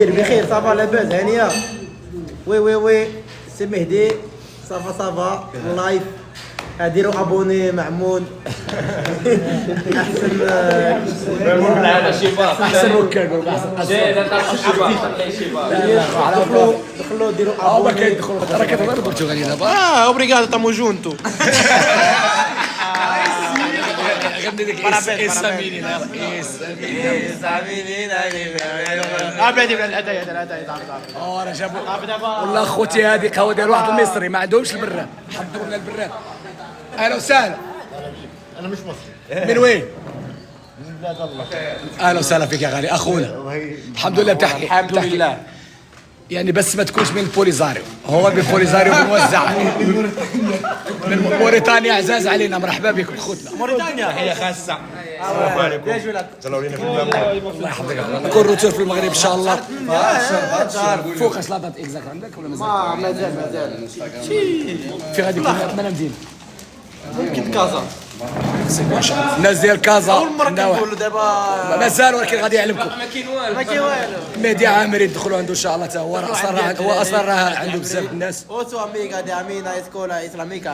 بخير صافا لاباس هانيه. وي سي مهدي صافا لايف. ديروا ابوني معمون. احسن احسن وكال دخلوا ديروا ابوني. راه كتهضر البرتغالي دابا. اوبريغادو تامو جونتو. غني ديك اساميني بلاتي بلاد الهدايا راه جابوا والله خوتي هذه قهوه ديال واحد المصري ما عندهمش البراد، حضروا لنا البراد. اهلا وسهلا. انا مش مصري. من وين؟ من بلاد الله. اهلا وسهلا فيك يا غالي اخونا. الحمد لله بتحكي. الحمد لله. يعني بس ما تكونش من البوليزاريو، هو من البوليزاريو بنوزع. من موريتانيا عزاز علينا، مرحبا بكم خوتنا. موريتانيا تحية خاصة. السلام عليكم. صلوا علينا في الباب. الله يحفظك. نكون روتور في المغرب ان شاء الله. فوقاش لا دات اكزاكت عندك ولا مازال؟ مازال في غادي يكون من المدينه؟ ممكن كازا. ما شاء الله الناس ديال كازا اول مره كنقولوا دابا مازال، ولكن غادي يعلمكم. ما كاين والو. مهدي عامر يدخلوا عنده ان شاء الله حتى هو، هو اصلا راه عنده بزاف الناس. اوتو اميغا دي امينا اسكولا اسلاميكا.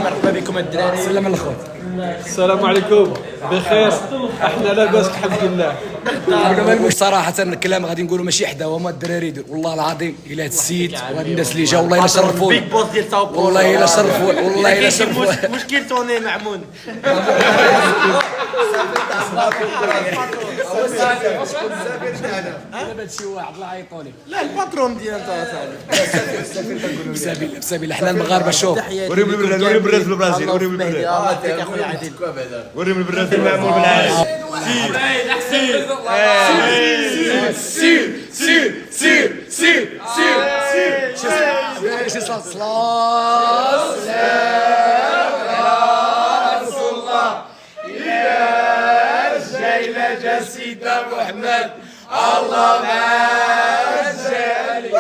مرحبا بكم الدراري. سلام الخوت. السلام عليكم. بخير، احنا لاباس الحمد لله. المهم صراحة الكلام غادي نقولوا ماشي حدا، هما الدراري والله العظيم إلا هاد السيد وهاد الناس اللي جاو والله إلا شرفونا. بيك بوس ديال ساو بولو. والله إلا شرفونا، والله إلا شرفونا. مشكل توني معمون. دابا شي واحد الله يعيطوا لي. لا الباترون ديالنا بسابيل بسابيل حنا المغاربة شوف. وريهم البراز، وريهم البراز في البرازيل، وريهم البراز. الله يديك اخويا عادل. وريهم البراز المعمول بالعالم. شي صلاة سيدنا محمد الله مجالي.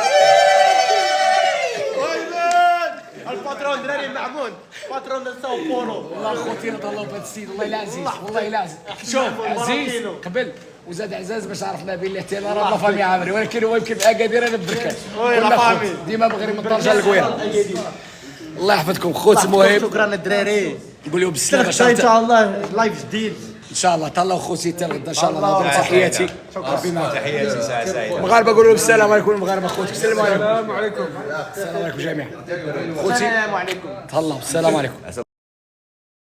الباترون دراري معمون. باترون ديال ساو بولو. والله خوتي نطلعوا بهذا السيد والله الا عزيز، والله الا عزيز. شوف عزيز قبل وزاد عزاز باش عرفنا بلي حتى انا راه لافامي عامري، ولكن هو يمكن اكادير انا بالبركات. وي لافامي ديما بغير من طنجه للقويره. الله يحفظكم خوت. المهم شكرا الدراري. نقول لهم بالسلامه ان شاء الله لايف جديد. ان شاء الله طلعوا خوتي حتى الغدا ان شاء الله. نضرب تحياتي. ربي معك. تحياتي ساعة سعيدة. المغاربه قولوا لهم السلام عليكم. المغاربه خوتي السلام عليكم. السلام عليكم. السلام عليكم جميعا خوتي. السلام عليكم. تهلاو السلام عليكم.